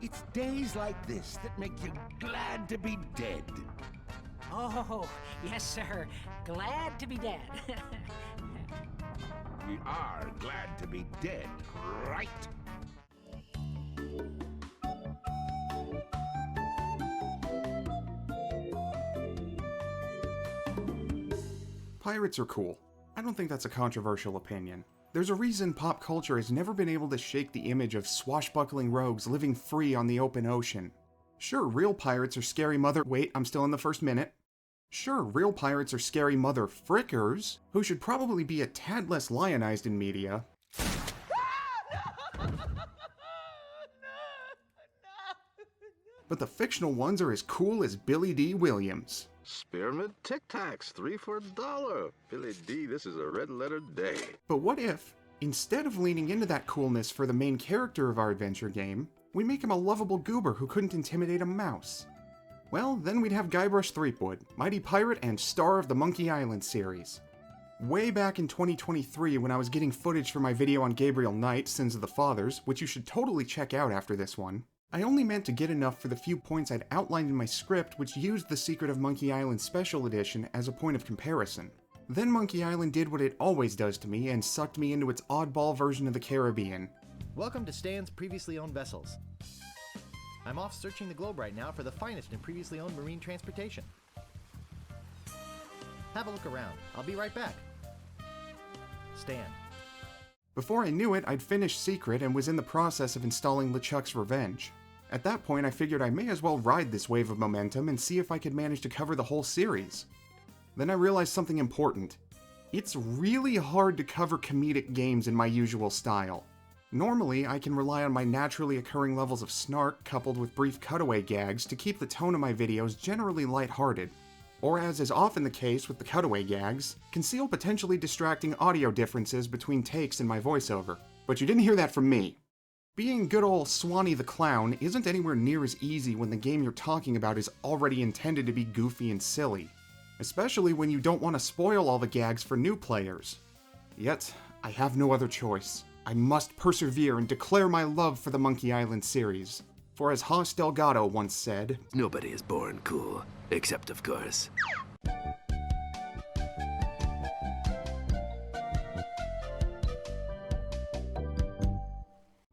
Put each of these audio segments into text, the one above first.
It's days like this that make you glad to be dead. Oh, yes, sir. Glad to be dead. We are glad to be dead, right? Pirates are cool. I don't think that's a controversial opinion. There's a reason pop culture has never been able to shake the image of swashbuckling rogues living free on the open ocean. Sure, real pirates are scary wait, I'm still in the first minute. Sure, real pirates are scary mother frickers, who should probably be a tad less lionized in media. But the fictional ones are as cool as Billy D. Williams. Spearmint Tic Tacs, 3 for $1. Billy D, this is a red letter day. But what if, instead of leaning into that coolness for the main character of our adventure game, we make him a lovable goober who couldn't intimidate a mouse? Well, then we'd have Guybrush Threepwood, mighty pirate and star of the Monkey Island series. Way back in 2023 when I was getting footage for my video on Gabriel Knight, Sins of the Fathers, which you should totally check out after this one, I only meant to get enough for the few points I'd outlined in my script which used the Secret of Monkey Island Special Edition as a point of comparison. Then Monkey Island did what it always does to me and sucked me into its oddball version of the Caribbean. Welcome to Stan's Previously Owned Vessels. I'm off searching the globe right now for the finest in previously owned marine transportation. Have a look around. I'll be right back. Stan. Before I knew it, I'd finished Secret and was in the process of installing LeChuck's Revenge. At that point, I figured I may as well ride this wave of momentum and see if I could manage to cover the whole series. Then I realized something important. It's really hard to cover comedic games in my usual style. Normally, I can rely on my naturally occurring levels of snark coupled with brief cutaway gags to keep the tone of my videos generally lighthearted. Or, as is often the case with the cutaway gags, conceal potentially distracting audio differences between takes in my voiceover. But you didn't hear that from me. Being good ol' Swanee the Clown isn't anywhere near as easy when the game you're talking about is already intended to be goofy and silly. Especially when you don't want to spoil all the gags for new players. Yet, I have no other choice. I must persevere and declare my love for the Monkey Island series. For as Haas Delgado once said, "Nobody is born cool, except of course."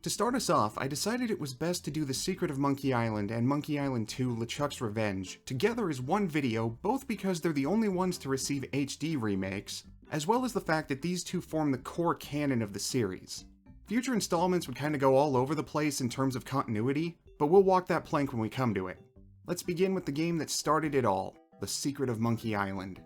To start us off, I decided it was best to do The Secret of Monkey Island and Monkey Island 2 LeChuck's Revenge together as one video, both because they're the only ones to receive HD remakes, as well as the fact that these two form the core canon of the series. Future installments would kinda go all over the place in terms of continuity, but we'll walk that plank when we come to it. Let's begin with the game that started it all, The Secret of Monkey Island.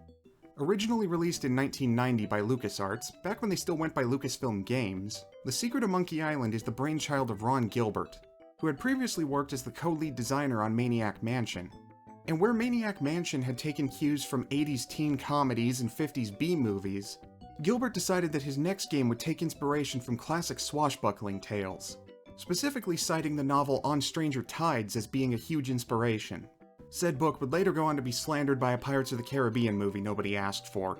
Originally released in 1990 by LucasArts, back when they still went by Lucasfilm Games, The Secret of Monkey Island is the brainchild of Ron Gilbert, who had previously worked as the co-lead designer on Maniac Mansion. And where Maniac Mansion had taken cues from 80s teen comedies and 50s B-movies, Gilbert decided that his next game would take inspiration from classic swashbuckling tales, specifically citing the novel On Stranger Tides as being a huge inspiration. Said book would later go on to be slandered by a Pirates of the Caribbean movie nobody asked for.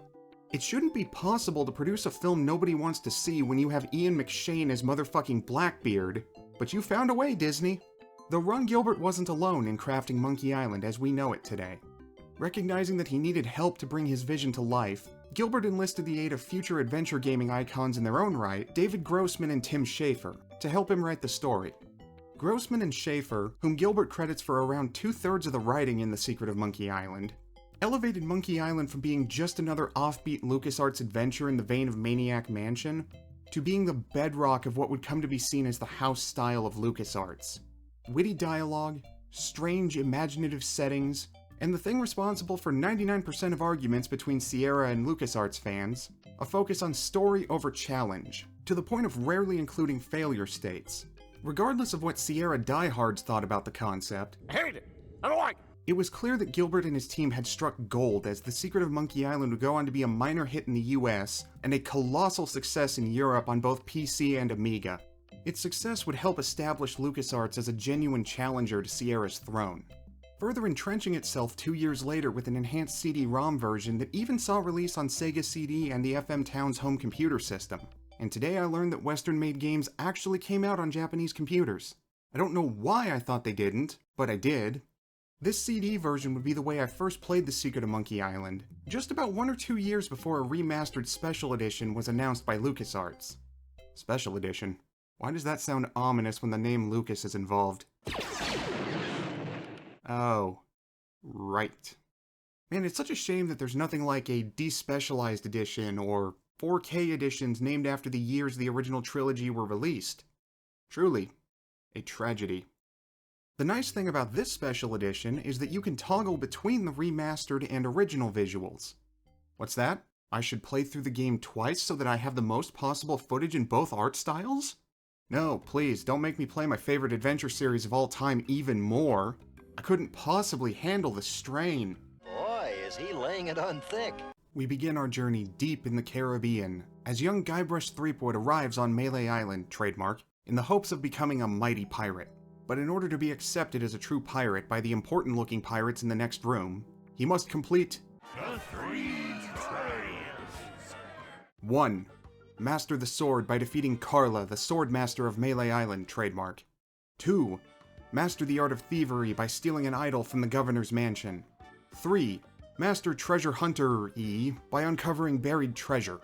It shouldn't be possible to produce a film nobody wants to see when you have Ian McShane as motherfucking Blackbeard, but you found a way, Disney. Though Ron Gilbert wasn't alone in crafting Monkey Island as we know it today. Recognizing that he needed help to bring his vision to life, Gilbert enlisted the aid of future adventure gaming icons in their own right, David Grossman and Tim Schafer, to help him write the story. Grossman and Schafer, whom Gilbert credits for around 2/3 of the writing in The Secret of Monkey Island, elevated Monkey Island from being just another offbeat LucasArts adventure in the vein of Maniac Mansion, to being the bedrock of what would come to be seen as the house style of LucasArts. Witty dialogue, strange imaginative settings, and the thing responsible for 99% of arguments between Sierra and LucasArts fans, a focus on story over challenge, to the point of rarely including failure states. Regardless of what Sierra diehards thought about the concept, I hate it. I don't like it. It was clear that Gilbert and his team had struck gold as The Secret of Monkey Island would go on to be a minor hit in the US and a colossal success in Europe on both PC and Amiga. Its success would help establish LucasArts as a genuine challenger to Sierra's throne, further entrenching itself 2 years later with an enhanced CD-ROM version that even saw release on Sega CD and the FM Towns home computer system. And today I learned that Western-made games actually came out on Japanese computers. I don't know why I thought they didn't, but I did. This CD version would be the way I first played The Secret of Monkey Island, just about 1 or 2 years before a remastered Special Edition was announced by LucasArts. Special Edition? Why does that sound ominous when the name Lucas is involved? Oh, right. Man, it's such a shame that there's nothing like a despecialized edition or 4K editions named after the years the original trilogy were released. Truly, a tragedy. The nice thing about this special edition is that you can toggle between the remastered and original visuals. What's that? I should play through the game twice so that I have the most possible footage in both art styles? No, please, don't make me play my favorite adventure series of all time even more. I couldn't possibly handle the strain. Boy, is he laying it on thick. We begin our journey deep in the Caribbean, as young Guybrush Threepwood arrives on Melee Island, trademark, in the hopes of becoming a mighty pirate. But in order to be accepted as a true pirate by the important-looking pirates in the next room, he must complete The 3 trails. 1. Master the sword by defeating Carla, the sword master of Melee Island, trademark. 2. Master the art of thievery by stealing an idol from the governor's mansion. 3. Master treasure hunter-y by uncovering buried treasure.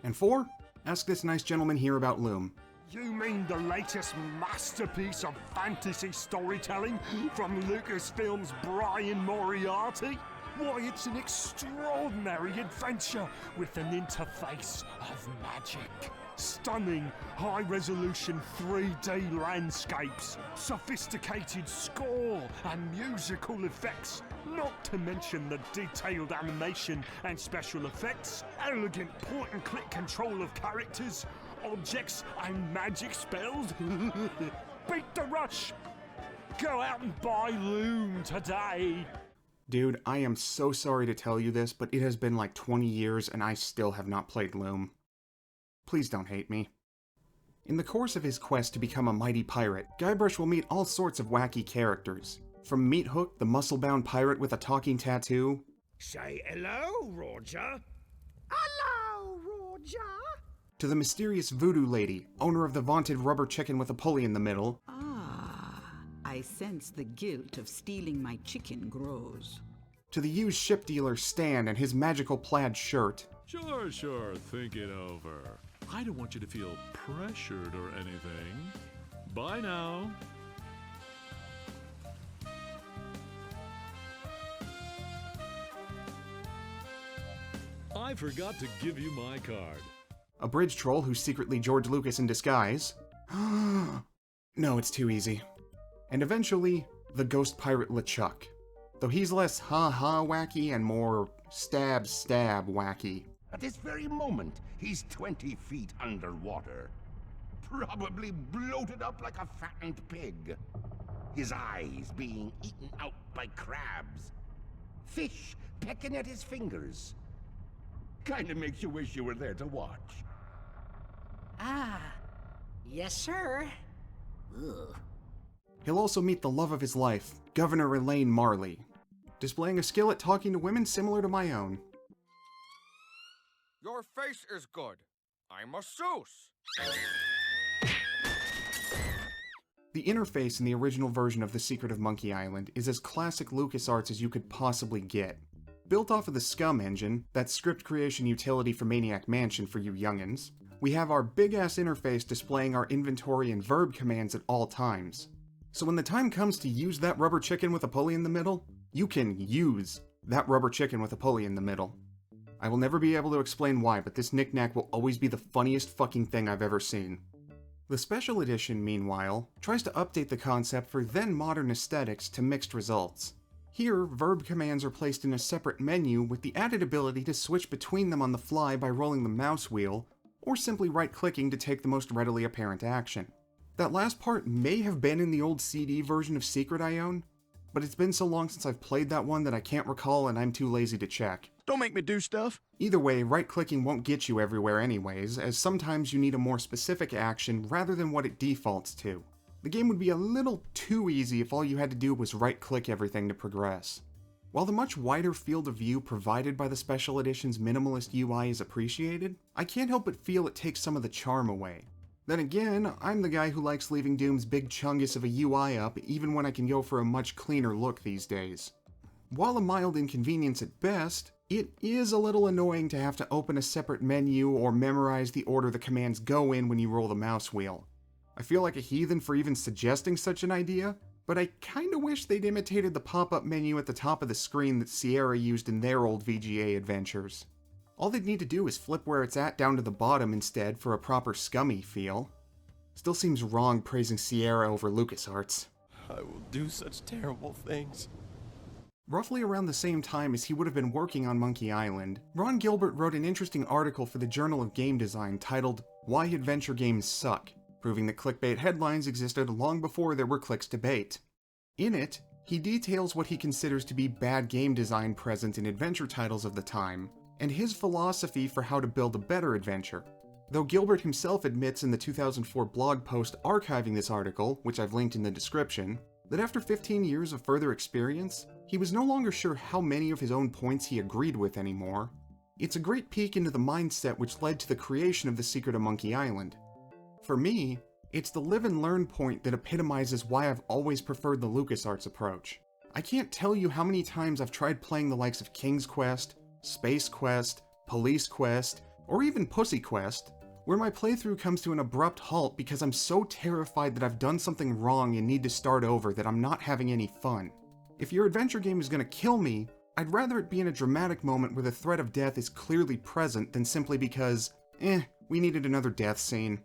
And 4. Ask this nice gentleman here about Loom. You mean the latest masterpiece of fantasy storytelling from Lucasfilm's Brian Moriarty? Why, it's an extraordinary adventure with an interface of magic. Stunning, high-resolution 3D landscapes, sophisticated score and musical effects, not to mention the detailed animation and special effects, elegant point-and-click control of characters, objects and magic spells. Beat the rush! Go out and buy Loom today! Dude, I am so sorry to tell you this, but it has been like 20 years and I still have not played Loom. Please don't hate me. In the course of his quest to become a mighty pirate, Guybrush will meet all sorts of wacky characters. From Meat Hook, the muscle-bound pirate with a talking tattoo. Say hello, Roger. Hello, Roger. To the mysterious voodoo lady, owner of the vaunted rubber chicken with a pulley in the middle. I sense the guilt of stealing my chicken grows. To the used ship dealer Stan and his magical plaid shirt. Sure, think it over. I don't want you to feel pressured or anything. Bye now. I forgot to give you my card. A bridge troll who's secretly George Lucas in disguise. No, it's too easy. And eventually, the ghost pirate LeChuck. Though he's less ha-ha wacky and more stab-stab wacky. At this very moment, he's 20 feet underwater. Probably bloated up like a fattened pig. His eyes being eaten out by crabs. Fish pecking at his fingers. Kinda makes you wish you were there to watch. Ah, yes, sir. Ugh. He'll also meet the love of his life, Governor Elaine Marley, displaying a skill at talking to women similar to my own. Your face is good. I'm a Seuss. The interface in the original version of The Secret of Monkey Island is as classic LucasArts as you could possibly get. Built off of the Scum engine, that script creation utility for Maniac Mansion for you youngins, we have our big-ass interface displaying our inventory and verb commands at all times. So when the time comes to use that rubber chicken with a pulley in the middle, you can use that rubber chicken with a pulley in the middle. I will never be able to explain why, but this knick-knack will always be the funniest fucking thing I've ever seen. The Special Edition, meanwhile, tries to update the concept for then-modern aesthetics to mixed results. Here, verb commands are placed in a separate menu with the added ability to switch between them on the fly by rolling the mouse wheel, or simply right-clicking to take the most readily apparent action. That last part may have been in the old CD version of Secret I own, but it's been so long since I've played that one that I can't recall and I'm too lazy to check. Don't make me do stuff. Either way, right-clicking won't get you everywhere anyways, as sometimes you need a more specific action rather than what it defaults to. The game would be a little too easy if all you had to do was right-click everything to progress. While the much wider field of view provided by the Special Edition's minimalist UI is appreciated, I can't help but feel it takes some of the charm away. Then again, I'm the guy who likes leaving Doom's big chungus of a UI up even when I can go for a much cleaner look these days. While a mild inconvenience at best, it is a little annoying to have to open a separate menu or memorize the order the commands go in when you roll the mouse wheel. I feel like a heathen for even suggesting such an idea, but I kinda wish they'd imitated the pop-up menu at the top of the screen that Sierra used in their old VGA adventures. All they'd need to do is flip where it's at down to the bottom instead for a proper scummy feel. Still seems wrong praising Sierra over LucasArts. I will do such terrible things. Roughly around the same time as he would have been working on Monkey Island, Ron Gilbert wrote an interesting article for the Journal of Game Design titled "Why Adventure Games Suck," proving that clickbait headlines existed long before there were clicks to bait. In it, he details what he considers to be bad game design present in adventure titles of the time, and his philosophy for how to build a better adventure. Though Gilbert himself admits in the 2004 blog post archiving this article, which I've linked in the description, that after 15 years of further experience, he was no longer sure how many of his own points he agreed with anymore. It's a great peek into the mindset which led to the creation of The Secret of Monkey Island. For me, it's the live and learn point that epitomizes why I've always preferred the LucasArts approach. I can't tell you how many times I've tried playing the likes of King's Quest, Space Quest, Police Quest, or even Pussy Quest, where my playthrough comes to an abrupt halt because I'm so terrified that I've done something wrong and need to start over that I'm not having any fun. If your adventure game is going to kill me, I'd rather it be in a dramatic moment where the threat of death is clearly present than simply because, we needed another death scene.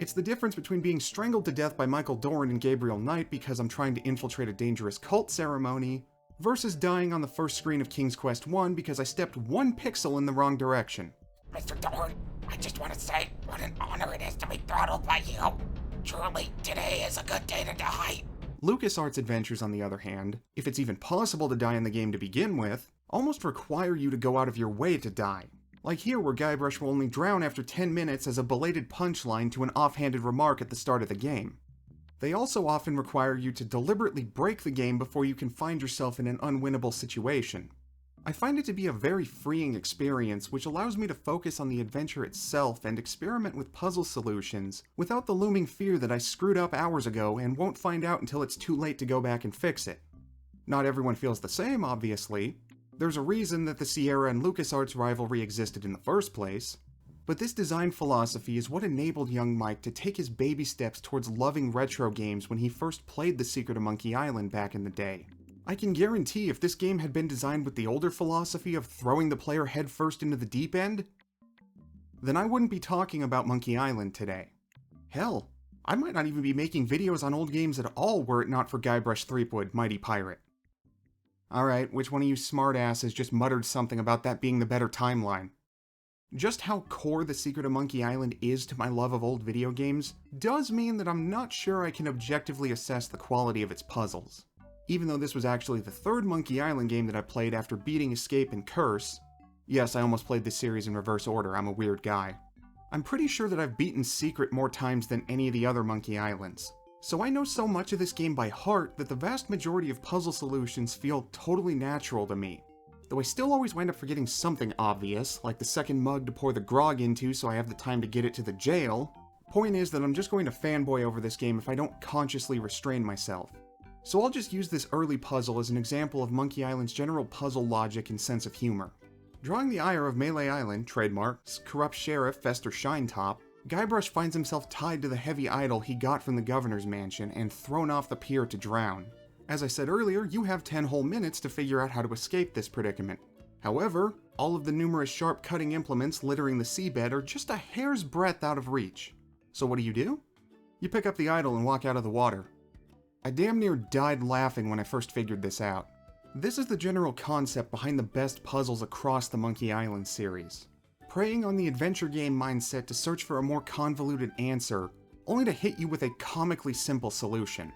It's the difference between being strangled to death by Michael Dorn and Gabriel Knight because I'm trying to infiltrate a dangerous cult ceremony, versus dying on the first screen of King's Quest 1 because I stepped 1 pixel in the wrong direction. Mr. Dorn, I just want to say what an honor it is to be throttled by you. Truly, today is a good day to die. LucasArts adventures, on the other hand, if it's even possible to die in the game to begin with, almost require you to go out of your way to die. Like here, where Guybrush will only drown after 10 minutes as a belated punchline to an offhanded remark at the start of the game. They also often require you to deliberately break the game before you can find yourself in an unwinnable situation. I find it to be a very freeing experience which allows me to focus on the adventure itself and experiment with puzzle solutions without the looming fear that I screwed up hours ago and won't find out until it's too late to go back and fix it. Not everyone feels the same, obviously. There's a reason that the Sierra and LucasArts rivalry existed in the first place. But this design philosophy is what enabled young Mike to take his baby steps towards loving retro games when he first played The Secret of Monkey Island back in the day. I can guarantee if this game had been designed with the older philosophy of throwing the player headfirst into the deep end, then I wouldn't be talking about Monkey Island today. Hell, I might not even be making videos on old games at all were it not for Guybrush Threepwood, Mighty Pirate. Alright, which one of you smartasses just muttered something about that being the better timeline? Just how core The Secret of Monkey Island is to my love of old video games does mean that I'm not sure I can objectively assess the quality of its puzzles. Even though this was actually the third Monkey Island game that I played after beating Escape and Curse. Yes, I almost played this series in reverse order, I'm a weird guy. I'm pretty sure that I've beaten Secret more times than any of the other Monkey Islands. So I know so much of this game by heart that the vast majority of puzzle solutions feel totally natural to me. Though I still always wind up forgetting something obvious, like the second mug to pour the grog into so I have the time to get it to the jail. Point is that I'm just going to fanboy over this game if I don't consciously restrain myself. So I'll just use this early puzzle as an example of Monkey Island's general puzzle logic and sense of humor. Drawing the ire of Melee Island, trademarks, corrupt sheriff Fester Shinetop, Guybrush finds himself tied to the heavy idol he got from the governor's mansion and thrown off the pier to drown. As I said earlier, you have 10 whole minutes to figure out how to escape this predicament. However, all of the numerous sharp cutting implements littering the seabed are just a hair's breadth out of reach. So what do? You pick up the idol and walk out of the water. I damn near died laughing when I first figured this out. This is the general concept behind the best puzzles across the Monkey Island series. Preying on the adventure game mindset to search for a more convoluted answer, only to hit you with a comically simple solution.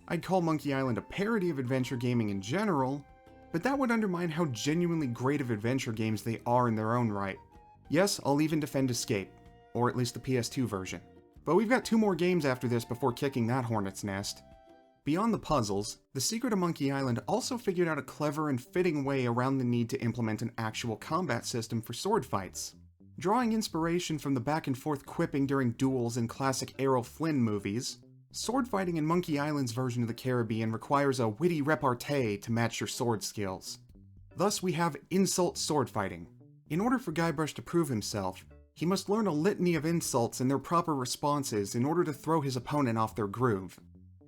I'd call Monkey Island a parody of adventure gaming in general, but that would undermine how genuinely great of adventure games they are in their own right. Yes, I'll even defend Escape, or at least the PS2 version. But we've got 2 more games after this before kicking that hornet's nest. Beyond the puzzles, The Secret of Monkey Island also figured out a clever and fitting way around the need to implement an actual combat system for sword fights. Drawing inspiration from the back-and-forth quipping during duels in classic Errol Flynn movies, sword fighting in Monkey Island's version of the Caribbean requires a witty repartee to match your sword skills. Thus, we have insult sword fighting. In order for Guybrush to prove himself, he must learn a litany of insults and their proper responses in order to throw his opponent off their groove.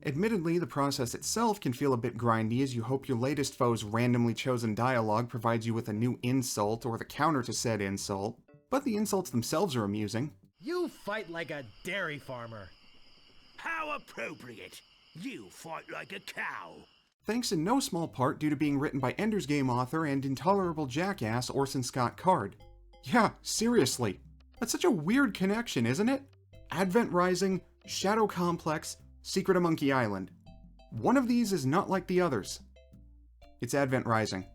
Admittedly, the process itself can feel a bit grindy as you hope your latest foe's randomly chosen dialogue provides you with a new insult or the counter to said insult, but the insults themselves are amusing. You fight like a dairy farmer. How appropriate. You fight like a cow. Thanks in no small part due to being written by Ender's Game author and intolerable jackass Orson Scott Card. Yeah, seriously. That's such a weird connection, isn't it? Advent Rising, Shadow Complex, Secret of Monkey Island. One of these is not like the others. It's Advent Rising.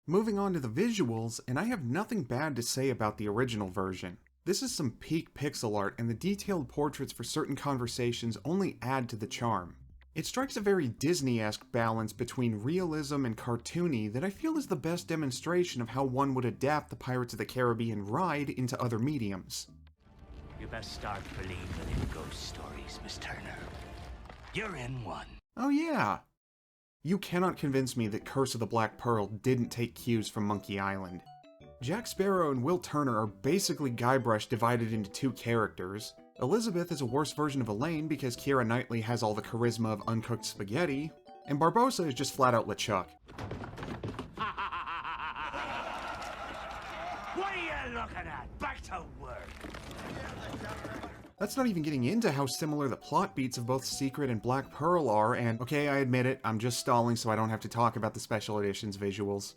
Moving on to the visuals, and I have nothing bad to say about the original version. This is some peak pixel art, and the detailed portraits for certain conversations only add to the charm. It strikes a very Disney-esque balance between realism and cartoony that I feel is the best demonstration of how one would adapt the Pirates of the Caribbean ride into other mediums. You best start believing in ghost stories, Miss Turner. You're in one. Oh yeah! You cannot convince me that Curse of the Black Pearl didn't take cues from Monkey Island. Jack Sparrow and Will Turner are basically Guybrush divided into two characters. Elizabeth is a worse version of Elaine because Keira Knightley has all the charisma of uncooked spaghetti, and Barbossa is just flat out LeChuck. What are you looking at? Back to work. That's not even getting into how similar the plot beats of both Secret and Black Pearl are, and okay, I admit it, I'm just stalling so I don't have to talk about the Special Edition's visuals.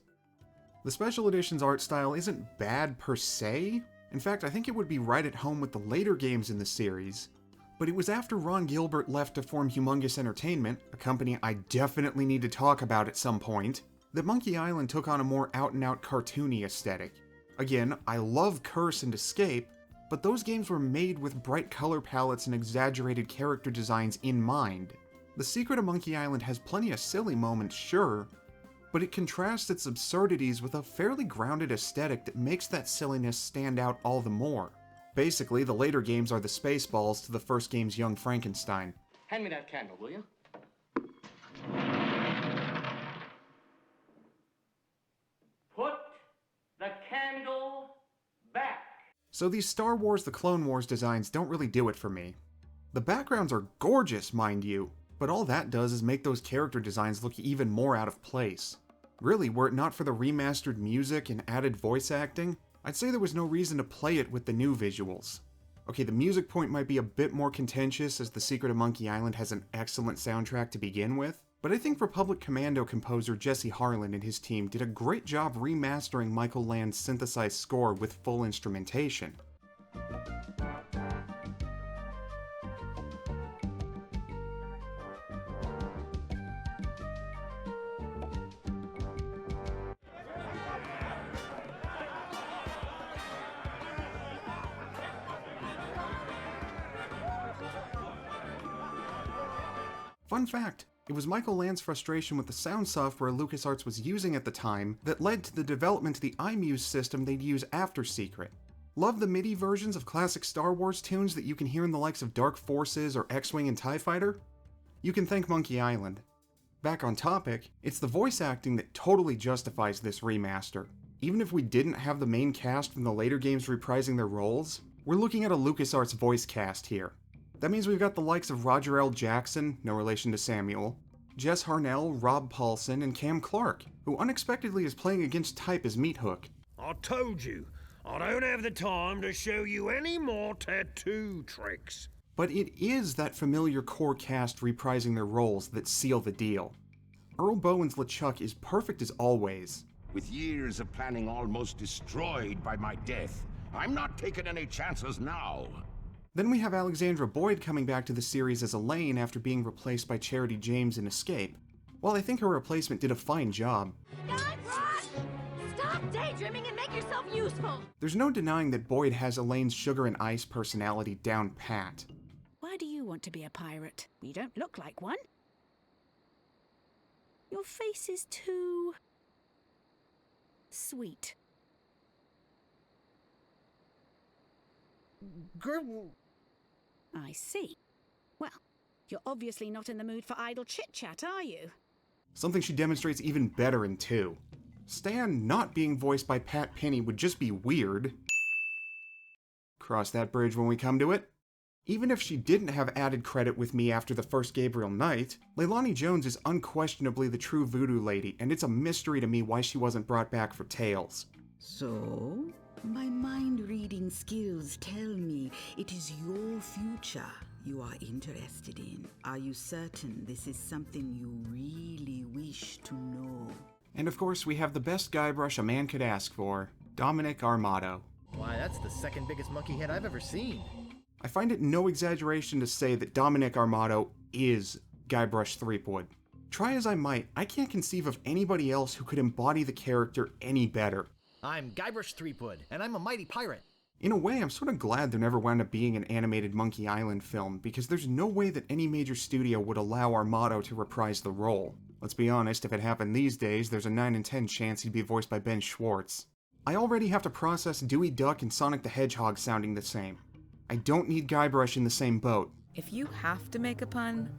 The Special Edition's art style isn't bad per se. In fact, I think it would be right at home with the later games in the series. But it was after Ron Gilbert left to form Humongous Entertainment, a company I definitely need to talk about at some point, that Monkey Island took on a more out-and-out cartoony aesthetic. Again, I love Curse and Escape, but those games were made with bright color palettes and exaggerated character designs in mind. The Secret of Monkey Island has plenty of silly moments, sure, but it contrasts its absurdities with a fairly grounded aesthetic that makes that silliness stand out all the more. Basically, the later games are the Spaceballs to the first game's Young Frankenstein. Hand me that candle, will you? Put the candle back. So these Star Wars The Clone Wars designs don't really do it for me. The backgrounds are gorgeous, mind you, but all that does is make those character designs look even more out of place. Really, were it not for the remastered music and added voice acting, I'd say there was no reason to play it with the new visuals. Okay, the music point might be a bit more contentious as The Secret of Monkey Island has an excellent soundtrack to begin with, but I think Republic Commando composer Jesse Harlan and his team did a great job remastering Michael Land's synthesized score with full instrumentation. Fun fact, it was Michael Land's frustration with the sound software LucasArts was using at the time that led to the development of the iMuse system they'd use after Secret. Love the MIDI versions of classic Star Wars tunes that you can hear in the likes of Dark Forces or X-Wing and TIE Fighter? You can thank Monkey Island. Back on topic, it's the voice acting that totally justifies this remaster. Even if we didn't have the main cast from the later games reprising their roles, we're looking at a LucasArts voice cast here. That means we've got the likes of Roger L. Jackson, no relation to Samuel, Jess Harnell, Rob Paulson, and Cam Clark, who unexpectedly is playing against type as Meat Hook. I told you, I don't have the time to show you any more tattoo tricks. But it is that familiar core cast reprising their roles that seal the deal. Earl Bowen's LeChuck is perfect as always. With years of planning almost destroyed by my death, I'm not taking any chances now. Then we have Alexandra Boyd coming back to the series as Elaine after being replaced by Charity James in Escape. While I think her replacement did a fine job, Stop daydreaming and make yourself useful! There's no denying that Boyd has Elaine's sugar and ice personality down pat. Why do you want to be a pirate? You don't look like one. Your face is too sweet. I see. Well, you're obviously not in the mood for idle chit-chat, are you? Something she demonstrates even better in 2. Stan not being voiced by Pat Penny would just be weird. Cross that bridge when we come to it. Even if she didn't have added credit with me after the first Gabriel Night, Leilani Jones is unquestionably the true voodoo lady, and it's a mystery to me why she wasn't brought back for Tales. So, my mind-reading skills tell me it is your future you are interested in. Are you certain this is something you really wish to know? And of course, we have the best Guybrush a man could ask for, Dominic Armato. Why, that's the second biggest monkey head I've ever seen. I find it no exaggeration to say that Dominic Armato is Guybrush Threepwood. Try as I might, I can't conceive of anybody else who could embody the character any better. I'm Guybrush Threepwood, and I'm a mighty pirate. In a way, I'm sort of glad there never wound up being an animated Monkey Island film, because there's no way that any major studio would allow Armato to reprise the role. Let's be honest, if it happened these days, there's a 9 in 10 chance he'd be voiced by Ben Schwartz. I already have to process Dewey Duck and Sonic the Hedgehog sounding the same. I don't need Guybrush in the same boat. If you have to make a pun,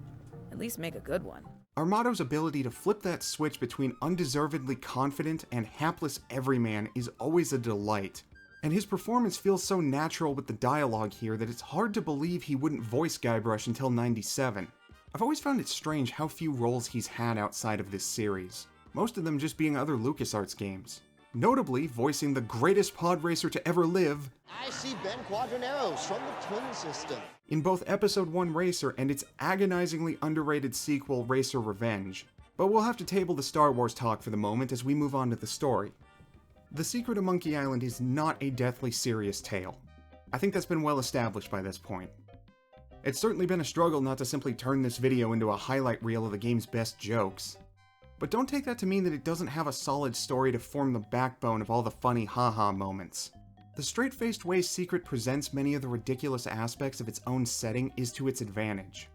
at least make a good one. Armato's ability to flip that switch between undeservedly confident and hapless everyman is always a delight. And his performance feels so natural with the dialogue here that it's hard to believe he wouldn't voice Guybrush until 97. I've always found it strange how few roles he's had outside of this series, most of them just being other LucasArts games. Notably voicing the greatest pod racer to ever live, I see Ben Quadraneros from the Twin System. In both Episode 1 Racer and its agonizingly underrated sequel Racer Revenge. But we'll have to table the Star Wars talk for the moment as we move on to the story. The Secret of Monkey Island is not a deathly serious tale. I think that's been well established by this point. It's certainly been a struggle not to simply turn this video into a highlight reel of the game's best jokes. But don't take that to mean that it doesn't have a solid story to form the backbone of all the funny haha moments. The straight-faced way Secret presents many of the ridiculous aspects of its own setting is to its advantage.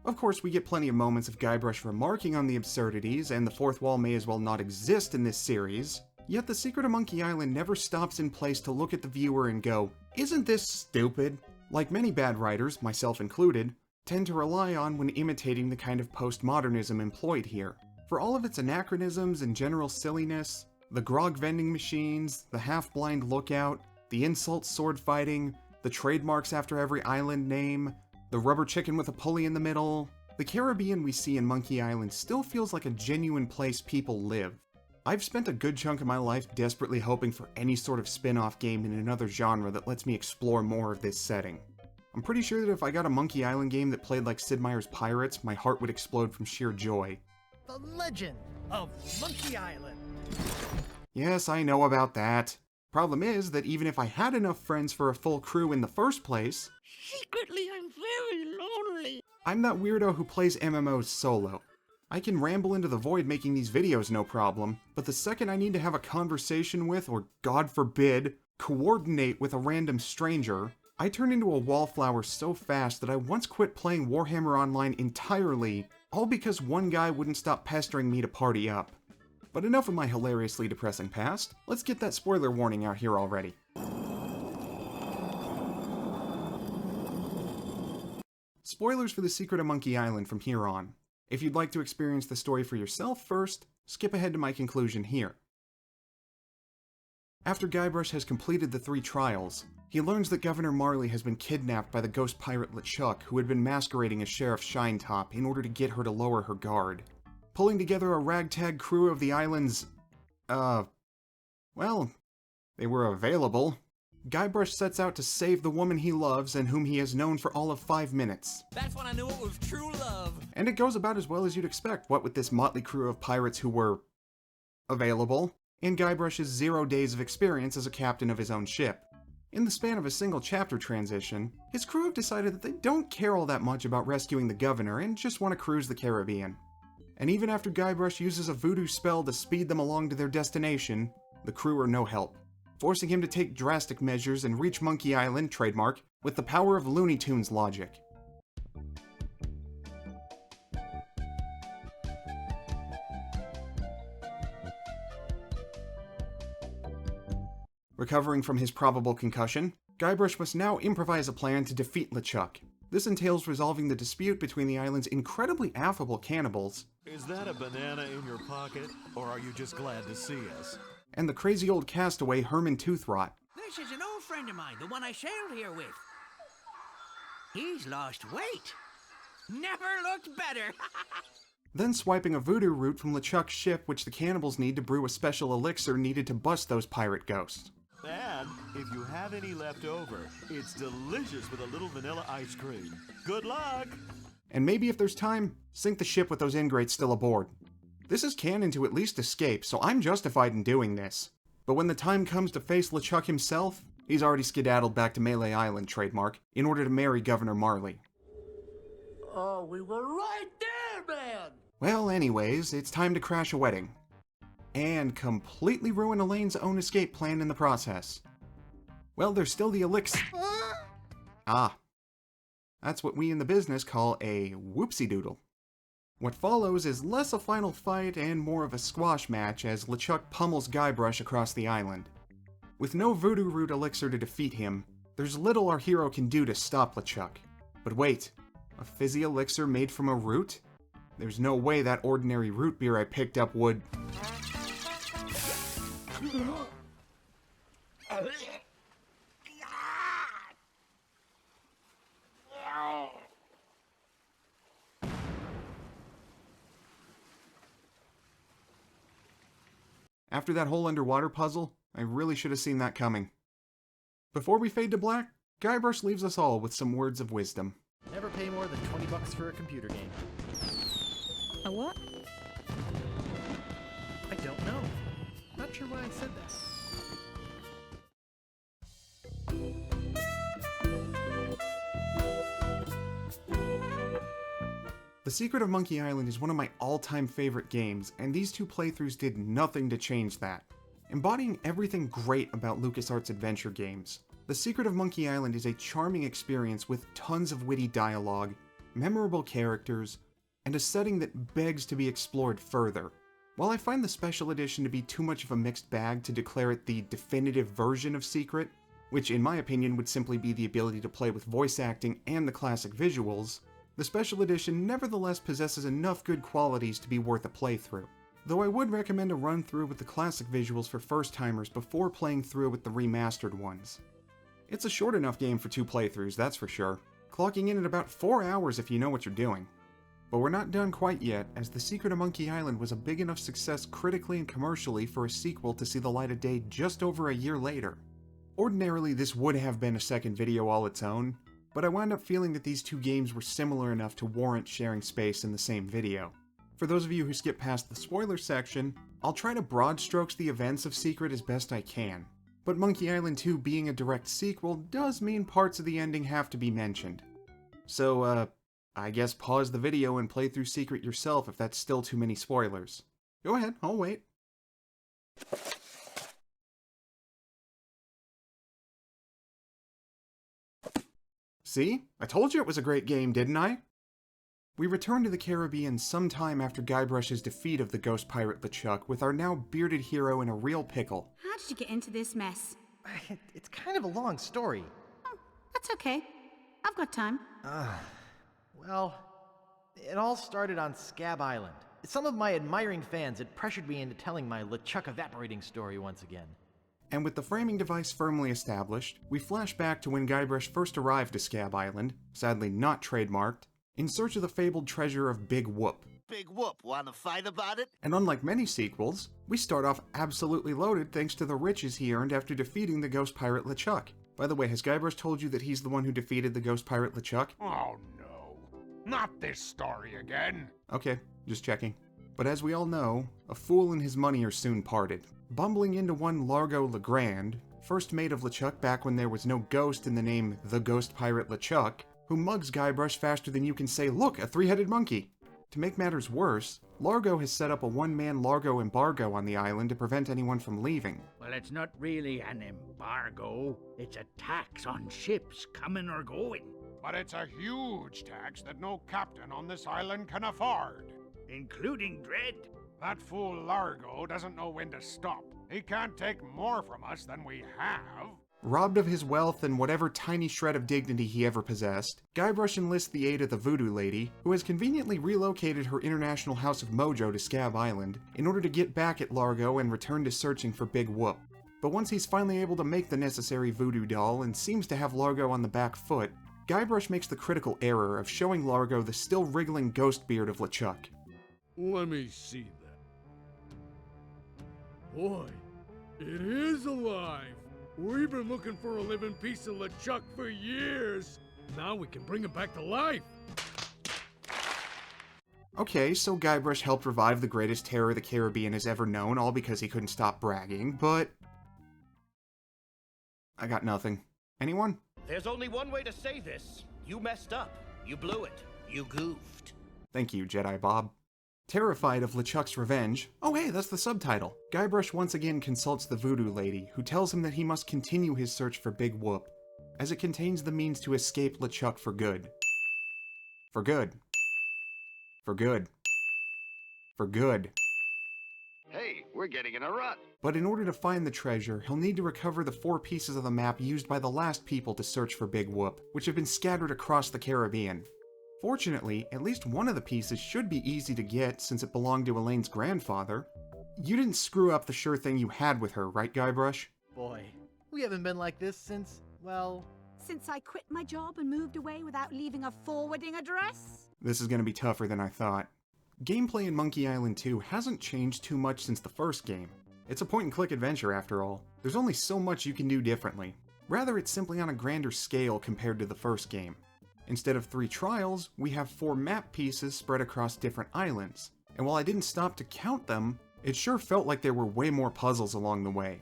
Of course, we get plenty of moments of Guybrush remarking on the absurdities, and the fourth wall may as well not exist in this series, yet the Secret of Monkey Island never stops in place to look at the viewer and go, "Isn't this stupid?" Like many bad writers, myself included, tend to rely on when imitating the kind of postmodernism employed here. For all of its anachronisms and general silliness, the grog vending machines, the half-blind lookout, the insult sword fighting, the trademarks after every island name, the rubber chicken with a pulley in the middle, the Caribbean we see in Monkey Island still feels like a genuine place people live. I've spent a good chunk of my life desperately hoping for any sort of spin-off game in another genre that lets me explore more of this setting. I'm pretty sure that if I got a Monkey Island game that played like Sid Meier's Pirates, my heart would explode from sheer joy. The Legend of Monkey Island. Yes, I know about that. Problem is that even if I had enough friends for a full crew in the first place, secretly I'm very lonely. I'm that weirdo who plays MMOs solo. I can ramble into the void making these videos no problem, but the second I need to have a conversation with, or God forbid, coordinate with a random stranger, I turn into a wallflower so fast that I once quit playing Warhammer Online entirely, all because one guy wouldn't stop pestering me to party up. But enough of my hilariously depressing past, let's get that spoiler warning out here already. Spoilers for The Secret of Monkey Island from here on. If you'd like to experience the story for yourself first, skip ahead to my conclusion here. After Guybrush has completed the 3 trials, he learns that Governor Marley has been kidnapped by the ghost pirate LeChuck, who had been masquerading as Sheriff Shinetop in order to get her to lower her guard. Pulling together a ragtag crew of the island's, well, they were available. Guybrush sets out to save the woman he loves and whom he has known for all of 5 minutes. That's when I knew it was true love. And it goes about as well as you'd expect, what with this motley crew of pirates who were available, and Guybrush's 0 days of experience as a captain of his own ship. In the span of a single chapter transition, his crew have decided that they don't care all that much about rescuing the governor and just want to cruise the Caribbean. And even after Guybrush uses a voodoo spell to speed them along to their destination, the crew are no help, forcing him to take drastic measures and reach Monkey Island, trademark, with the power of Looney Tunes logic. Recovering from his probable concussion, Guybrush must now improvise a plan to defeat LeChuck. This entails resolving the dispute between the island's incredibly affable cannibals Is that a banana in your pocket, or are you just glad to see us? and the crazy old castaway Herman Toothrot. This is an old friend of mine, the one I sailed here with. He's lost weight. Never looked better. Then swiping a voodoo root from LeChuck's ship, which the cannibals need to brew a special elixir needed to bust those pirate ghosts. And if you have any left over, it's delicious with a little vanilla ice cream. Good luck! And maybe if there's time, sink the ship with those ingrates still aboard. This is canon to at least escape, so I'm justified in doing this. But when the time comes to face LeChuck himself, he's already skedaddled back to Melee Island, trademark, in order to marry Governor Marley. Oh, we were right there, man! Well, anyways, it's time to crash a wedding. And completely ruin Elaine's own escape plan in the process. Well, there's still the elixir. Ah. That's what we in the business call a whoopsie-doodle. What follows is less a final fight and more of a squash match as LeChuck pummels Guybrush across the island. With no voodoo root elixir to defeat him, there's little our hero can do to stop LeChuck. But wait, a fizzy elixir made from a root? There's no way that ordinary root beer I picked up would... After that whole underwater puzzle, I really should have seen that coming. Before we fade to black, Guybrush leaves us all with some words of wisdom. Never pay more than $20 for a computer game. A what? I don't know. Not sure why I said that. The Secret of Monkey Island is one of my all-time favorite games, and these two playthroughs did nothing to change that. Embodying everything great about LucasArts adventure games, The Secret of Monkey Island is a charming experience with tons of witty dialogue, memorable characters, and a setting that begs to be explored further. While I find the special edition to be too much of a mixed bag to declare it the definitive version of Secret, which in my opinion would simply be the ability to play with voice acting and the classic visuals, the special edition nevertheless possesses enough good qualities to be worth a playthrough. Though I would recommend a run through with the classic visuals for first-timers before playing through with the remastered ones. It's a short enough game for 2 playthroughs, that's for sure, clocking in at about 4 hours if you know what you're doing. But we're not done quite yet, as The Secret of Monkey Island was a big enough success critically and commercially for a sequel to see the light of day just over a year later. Ordinarily, this would have been a second video all its own, but I wound up feeling that these two games were similar enough to warrant sharing space in the same video. For those of you who skip past the spoiler section, I'll try to broad strokes the events of Secret as best I can. But Monkey Island 2 being a direct sequel does mean parts of the ending have to be mentioned. So, I guess pause the video and play through Secret yourself if that's still too many spoilers. Go ahead, I'll wait. See? I told you it was a great game, didn't I? We return to the Caribbean sometime after Guybrush's defeat of the ghost pirate LeChuck with our now bearded hero in a real pickle. How did you get into this mess? It's kind of a long story. Oh, that's okay. I've got time. Well, it all started on Scab Island. Some of my admiring fans had pressured me into telling my LeChuck evaporating story once again. And with the framing device firmly established, we flash back to when Guybrush first arrived to Scab Island, sadly not trademarked, in search of the fabled treasure of Big Whoop. Big Whoop, wanna fight about it? And unlike many sequels, we start off absolutely loaded thanks to the riches he earned after defeating the ghost pirate LeChuck. By the way, has Guybrush told you that he's the one who defeated the ghost pirate LeChuck? Oh no, not this story again. Okay, just checking. But as we all know, a fool and his money are soon parted. Bumbling into one Largo Legrand, first mate of LeChuck back when there was no ghost in the name The Ghost Pirate LeChuck, who mugs Guybrush faster than you can say, "Look, a 3-headed monkey!" To make matters worse, Largo has set up a one-man Largo embargo on the island to prevent anyone from leaving. Well, it's not really an embargo. It's a tax on ships coming or going. But it's a huge tax that no captain on this island can afford. Including Dread. That fool Largo doesn't know when to stop. He can't take more from us than we have. Robbed of his wealth and whatever tiny shred of dignity he ever possessed, Guybrush enlists the aid of the Voodoo Lady, who has conveniently relocated her international House of Mojo to Scab Island in order to get back at Largo and return to searching for Big Whoop. But once he's finally able to make the necessary voodoo doll and seems to have Largo on the back foot, Guybrush makes the critical error of showing Largo the still wriggling ghost beard of LeChuck. Let me see that. Boy, it is alive! We've been looking for a living piece of LeChuck for years! Now we can bring him back to life! Okay, so Guybrush helped revive the greatest terror the Caribbean has ever known, all because he couldn't stop bragging, but... I got nothing. Anyone? There's only one way to say this. You messed up. You blew it. You goofed. Thank you, Jedi Bob. Terrified of LeChuck's revenge, oh hey, that's the subtitle, Guybrush once again consults the Voodoo Lady, who tells him that he must continue his search for Big Whoop, as it contains the means to escape LeChuck for good. For good. For good. For good. Hey, we're getting in a rut. But in order to find the treasure, he'll need to recover the 4 pieces of the map used by the last people to search for Big Whoop, which have been scattered across the Caribbean. Fortunately, at least one of the pieces should be easy to get since it belonged to Elaine's grandfather. You didn't screw up the sure thing you had with her, right, Guybrush? Boy, we haven't been like this since, well... Since I quit my job and moved away without leaving a forwarding address? This is gonna be tougher than I thought. Gameplay in Monkey Island 2 hasn't changed too much since the first game. It's a point-and-click adventure after all. There's only so much you can do differently. Rather, it's simply on a grander scale compared to the first game. Instead of 3 trials, we have 4 map pieces spread across different islands. And while I didn't stop to count them, it sure felt like there were way more puzzles along the way.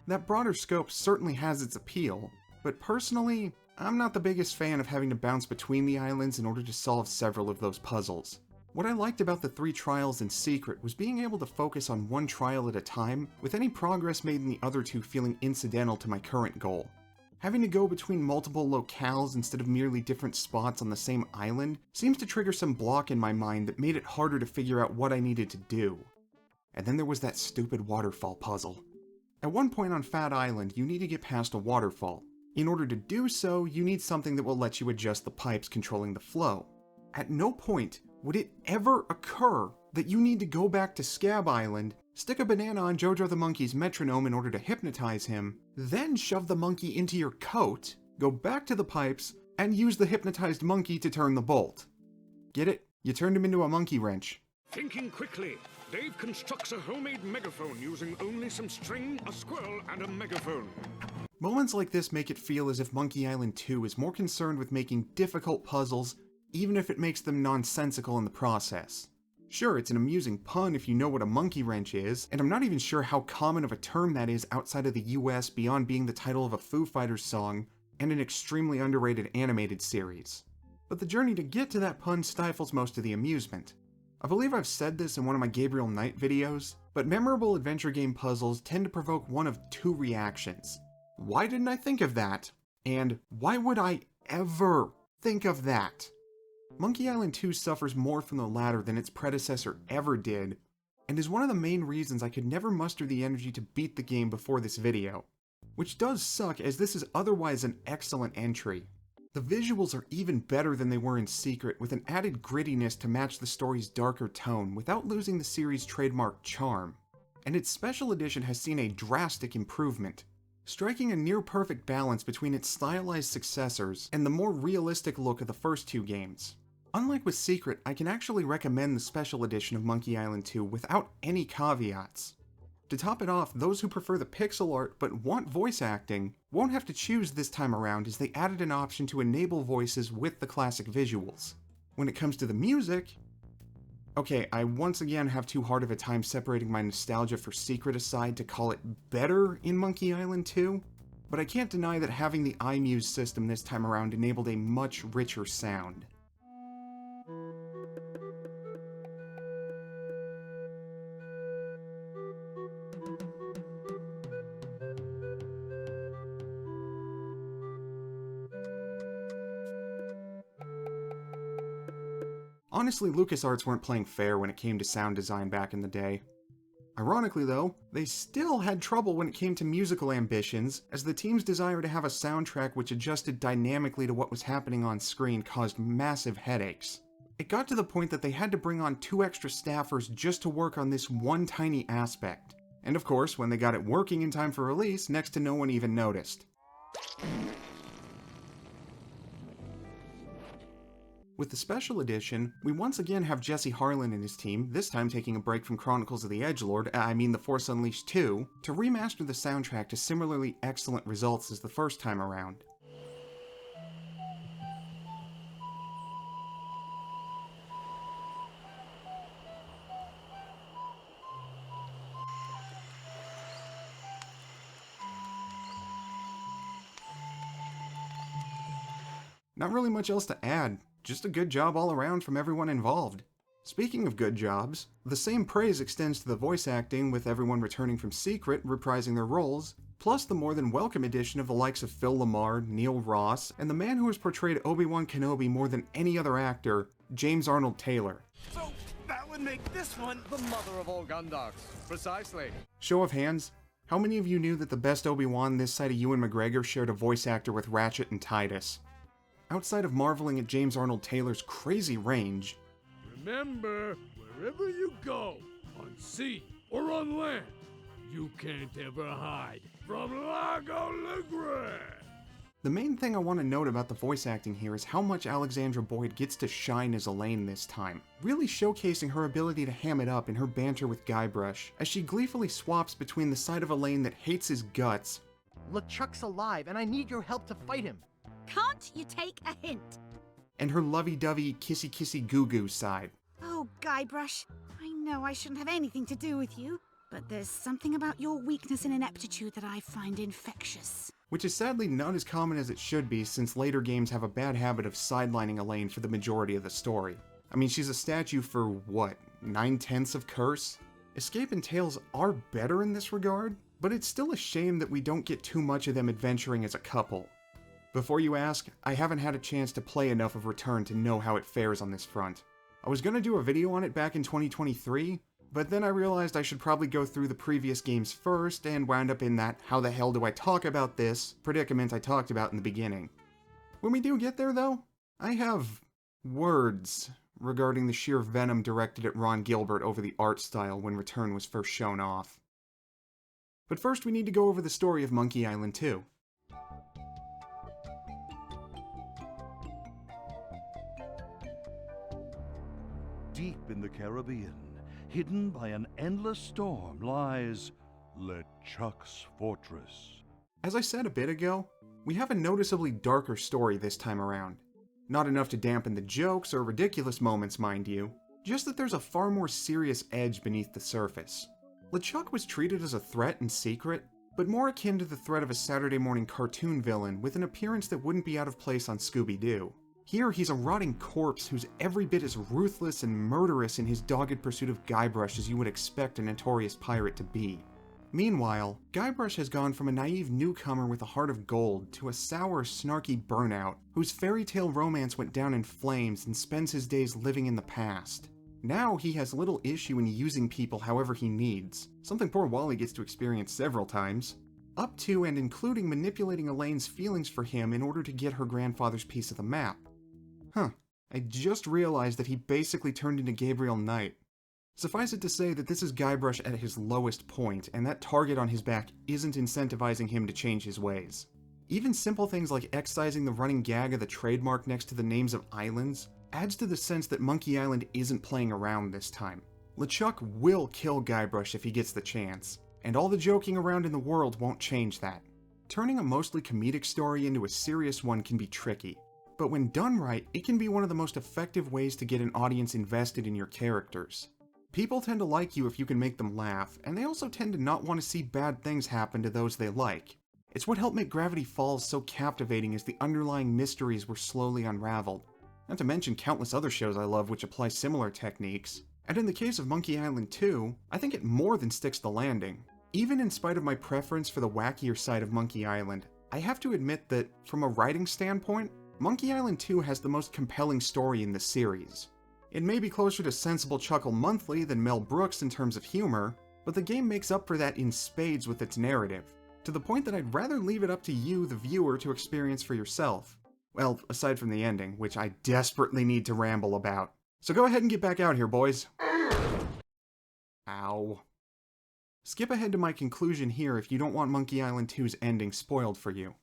That broader scope certainly has its appeal, but personally, I'm not the biggest fan of having to bounce between the islands in order to solve several of those puzzles. What I liked about the 3 trials in Secret was being able to focus on one trial at a time, with any progress made in the other 2 feeling incidental to my current goal. Having to go between multiple locales instead of merely different spots on the same island seems to trigger some block in my mind that made it harder to figure out what I needed to do. And then there was that stupid waterfall puzzle. At one point on Fat Island, you need to get past a waterfall. In order to do so, you need something that will let you adjust the pipes controlling the flow. At no point would it ever occur that you need to go back to Scab Island, stick a banana on Jojo the Monkey's metronome in order to hypnotize him, then shove the monkey into your coat, go back to the pipes, and use the hypnotized monkey to turn the bolt. Get it? You turned him into a monkey wrench. Thinking quickly, Dave constructs a homemade megaphone using only some string, a squirrel, and a megaphone. Moments like this make it feel as if Monkey Island 2 is more concerned with making difficult puzzles, even if it makes them nonsensical in the process. Sure, it's an amusing pun if you know what a monkey wrench is, and I'm not even sure how common of a term that is outside of the US beyond being the title of a Foo Fighters song and an extremely underrated animated series. But the journey to get to that pun stifles most of the amusement. I believe I've said this in one of my Gabriel Knight videos, but memorable adventure game puzzles tend to provoke one of 2 reactions. Why didn't I think of that? And why would I ever think of that? Monkey Island 2 suffers more from the latter than its predecessor ever did, and is one of the main reasons I could never muster the energy to beat the game before this video. Which does suck, as this is otherwise an excellent entry. The visuals are even better than they were in Secret, with an added grittiness to match the story's darker tone without losing the series' trademark charm. And its special edition has seen a drastic improvement, striking a near-perfect balance between its stylized successors and the more realistic look of the first 2 games. Unlike with Secret, I can actually recommend the special edition of Monkey Island 2 without any caveats. To top it off, those who prefer the pixel art but want voice acting won't have to choose this time around, as they added an option to enable voices with the classic visuals. When it comes to the music... Okay, I once again have too hard of a time separating my nostalgia for Secret aside to call it better in Monkey Island 2, but I can't deny that having the iMuse system this time around enabled a much richer sound. Honestly, LucasArts weren't playing fair when it came to sound design back in the day. Ironically though, they still had trouble when it came to musical ambitions, as the team's desire to have a soundtrack which adjusted dynamically to what was happening on screen caused massive headaches. It got to the point that they had to bring on 2 extra staffers just to work on this one tiny aspect. And of course, when they got it working in time for release, next to no one even noticed. With the special edition, we once again have Jesse Harlan and his team, this time taking a break from Chronicles of the Edgelord, The Force Unleashed 2, to remaster the soundtrack to similarly excellent results as the first time around. Not really much else to add, just a good job all around from everyone involved. Speaking of good jobs, the same praise extends to the voice acting, with everyone returning from Secret reprising their roles, plus the more than welcome addition of the likes of Phil LaMarr, Neil Ross, and the man who has portrayed Obi-Wan Kenobi more than any other actor, James Arnold Taylor. So, that would make this one the mother of all Gundocks. Precisely. Show of hands, how many of you knew that the best Obi-Wan this side of Ewan McGregor shared a voice actor with Ratchet and Titus? Outside of marveling at James Arnold Taylor's crazy range, remember, wherever you go, on sea or on land, you can't ever hide from Lago Ligre! The main thing I want to note about the voice acting here is how much Alexandra Boyd gets to shine as Elaine this time, really showcasing her ability to ham it up in her banter with Guybrush, as she gleefully swaps between the side of Elaine that hates his guts, LeChuck's alive, and I need your help to fight him. Can't you take a hint? and her lovey-dovey, kissy-kissy goo-goo side. Oh, Guybrush, I know I shouldn't have anything to do with you, but there's something about your weakness and ineptitude that I find infectious. Which is sadly not as common as it should be, since later games have a bad habit of sidelining Elaine for the majority of the story. I mean, she's a statue for, what, 9/10 of Curse? Escape and Tales are better in this regard, but it's still a shame that we don't get too much of them adventuring as a couple. Before you ask, I haven't had a chance to play enough of Return to know how it fares on this front. I was gonna do a video on it back in 2023, but then I realized I should probably go through the previous games first, and wound up in that how the hell do I talk about this predicament I talked about in the beginning. When we do get there though, I have words regarding the sheer venom directed at Ron Gilbert over the art style when Return was first shown off. But first we need to go over the story of Monkey Island 2. Deep in the Caribbean, hidden by an endless storm, lies LeChuck's fortress. As I said a bit ago, we have a noticeably darker story this time around. Not enough to dampen the jokes or ridiculous moments, mind you, just that there's a far more serious edge beneath the surface. LeChuck was treated as a threat in Secret, but more akin to the threat of a Saturday morning cartoon villain with an appearance that wouldn't be out of place on Scooby-Doo. Here, he's a rotting corpse who's every bit as ruthless and murderous in his dogged pursuit of Guybrush as you would expect a notorious pirate to be. Meanwhile, Guybrush has gone from a naive newcomer with a heart of gold to a sour, snarky burnout whose fairy tale romance went down in flames and spends his days living in the past. Now he has little issue in using people however he needs, something poor Wally gets to experience several times, up to and including manipulating Elaine's feelings for him in order to get her grandfather's piece of the map. Huh, I just realized that he basically turned into Gabriel Knight. Suffice it to say that this is Guybrush at his lowest point, and that target on his back isn't incentivizing him to change his ways. Even simple things like excising the running gag of the trademark next to the names of islands adds to the sense that Monkey Island isn't playing around this time. LeChuck will kill Guybrush if he gets the chance, and all the joking around in the world won't change that. Turning a mostly comedic story into a serious one can be tricky, but when done right, it can be one of the most effective ways to get an audience invested in your characters. People tend to like you if you can make them laugh, and they also tend to not want to see bad things happen to those they like. It's what helped make Gravity Falls so captivating as the underlying mysteries were slowly unraveled. Not to mention countless other shows I love which apply similar techniques. And in the case of Monkey Island 2, I think it more than sticks the landing. Even in spite of my preference for the wackier side of Monkey Island, I have to admit that, from a writing standpoint, Monkey Island 2 has the most compelling story in the series. It may be closer to sensible Chuckle Monthly than Mel Brooks in terms of humor, but the game makes up for that in spades with its narrative, to the point that I'd rather leave it up to you, the viewer, to experience for yourself. Well, aside from the ending, which I desperately need to ramble about. So go ahead and get back out here, boys. Ow. Skip ahead to my conclusion here if you don't want Monkey Island 2's ending spoiled for you.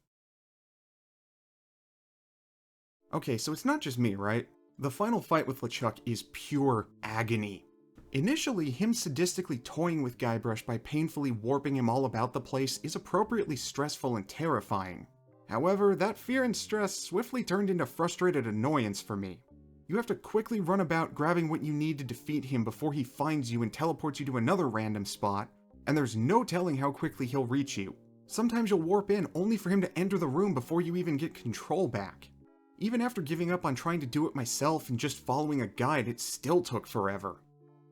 Okay, so it's not just me, right? The final fight with LeChuck is pure agony. Initially, him sadistically toying with Guybrush by painfully warping him all about the place is appropriately stressful and terrifying. However, that fear and stress swiftly turned into frustrated annoyance for me. You have to quickly run about grabbing what you need to defeat him before he finds you and teleports you to another random spot, and there's no telling how quickly he'll reach you. Sometimes you'll warp in only for him to enter the room before you even get control back. Even after giving up on trying to do it myself and just following a guide, it still took forever.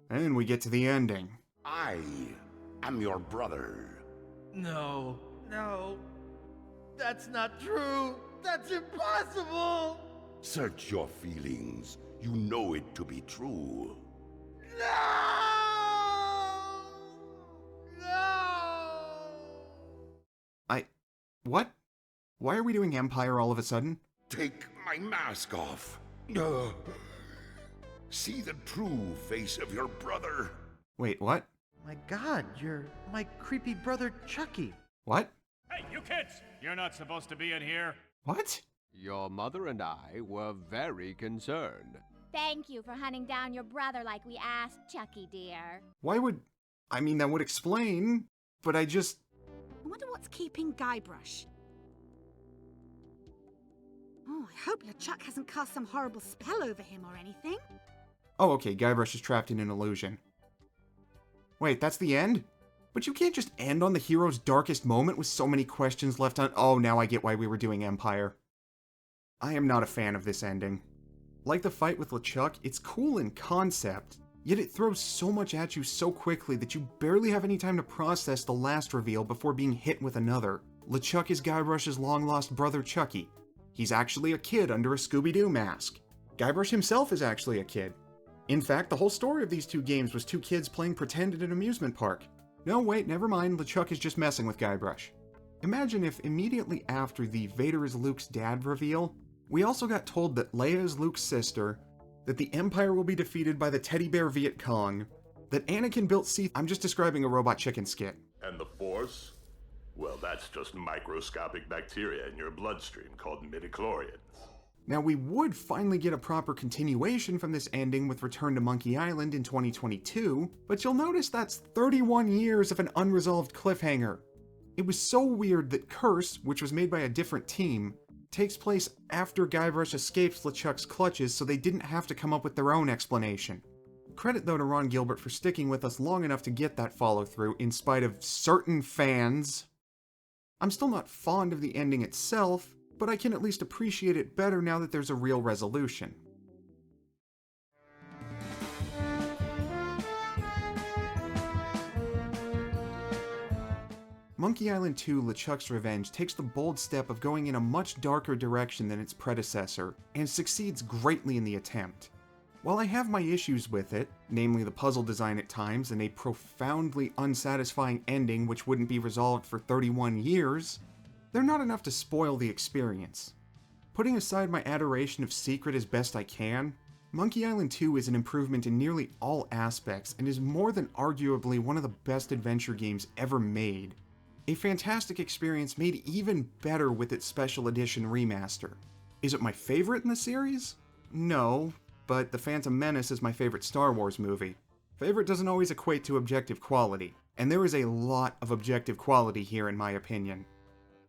And we get to the ending. I am your brother. No, that's not true. That's impossible. Search your feelings. You know it to be true. What? Why are we doing Empire all of a sudden? Take my mask off. See the true face of your brother. Wait, what? My God, you're my creepy brother Chucky. What? Hey, you kids! You're not supposed to be in here. What? Your mother and I were very concerned. Thank you for hunting down your brother like we asked, Chucky dear. Why would... I mean, that would explain, but I wonder what's keeping Guybrush. Oh, I hope LeChuck hasn't cast some horrible spell over him or anything. Oh, okay, Guybrush is trapped in an illusion. Wait, that's the end? But you can't just end on the hero's darkest moment with so many questions left on... Oh, now I get why we were doing Empire. I am not a fan of this ending. Like the fight with LeChuck, it's cool in concept, yet it throws so much at you so quickly that you barely have any time to process the last reveal before being hit with another. LeChuck is Guybrush's long-lost brother Chucky. He's actually a kid under a Scooby-Doo mask. Guybrush himself is actually a kid. In fact, the whole story of these two games was two kids playing pretend at an amusement park. No, wait, never mind, LeChuck is just messing with Guybrush. Imagine if immediately after the Vader is Luke's dad reveal, we also got told that Leia is Luke's sister, that the Empire will be defeated by the teddy bear Viet Cong, that Anakin built Sith... I'm just describing a robot chicken skit. And the Force? Well, that's just microscopic bacteria in your bloodstream called midichlorians. Now, we would finally get a proper continuation from this ending with Return to Monkey Island in 2022, but you'll notice that's 31 years of an unresolved cliffhanger. It was so weird that Curse, which was made by a different team, takes place after Guybrush escapes LeChuck's clutches, so they didn't have to come up with their own explanation. Credit though to Ron Gilbert for sticking with us long enough to get that follow-through in spite of certain fans. I'm still not fond of the ending itself, but I can at least appreciate it better now that there's a real resolution. Monkey Island 2 LeChuck's Revenge takes the bold step of going in a much darker direction than its predecessor, and succeeds greatly in the attempt. While I have my issues with it, namely the puzzle design at times and a profoundly unsatisfying ending which wouldn't be resolved for 31 years, they're not enough to spoil the experience. Putting aside my adoration of Secret as best I can, Monkey Island 2 is an improvement in nearly all aspects and is more than arguably one of the best adventure games ever made. A fantastic experience made even better with its special edition remaster. Is it my favorite in the series? No, but The Phantom Menace is my favorite Star Wars movie. Favorite doesn't always equate to objective quality, and there is a lot of objective quality here in my opinion.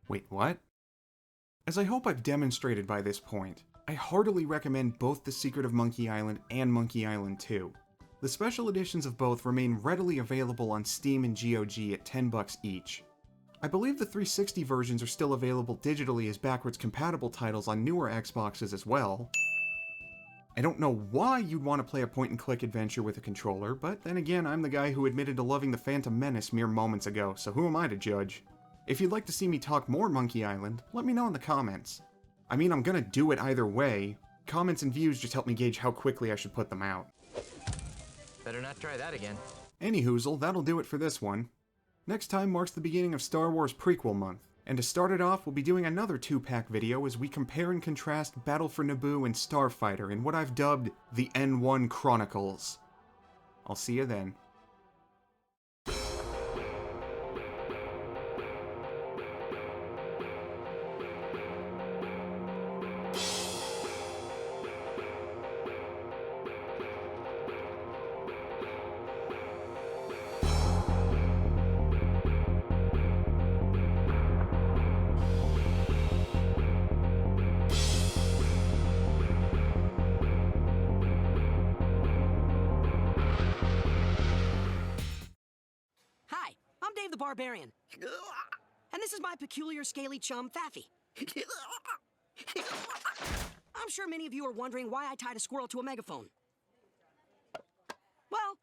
Wait, what? As I hope I've demonstrated by this point, I heartily recommend both The Secret of Monkey Island and Monkey Island 2. The special editions of both remain readily available on Steam and GOG at $10 each. I believe the 360 versions are still available digitally as backwards compatible titles on newer Xboxes as well. I don't know why you'd want to play a point-and-click adventure with a controller, but then again, I'm the guy who admitted to loving The Phantom Menace mere moments ago, so who am I to judge? If you'd like to see me talk more Monkey Island, let me know in the comments. I mean, I'm gonna do it either way. Comments and views just help me gauge how quickly I should put them out. Better not try that again. Anyhoozle, that'll do it for this one. Next time marks the beginning of Star Wars Prequel Month, and to start it off, we'll be doing another 2-pack video as we compare and contrast Battle for Naboo and Starfighter in what I've dubbed the N1 Chronicles. I'll see you then. Hi, I'm Dave the Barbarian. And this is my peculiar scaly chum, Faffy. I'm sure many of you are wondering why I tied a squirrel to a megaphone. Well,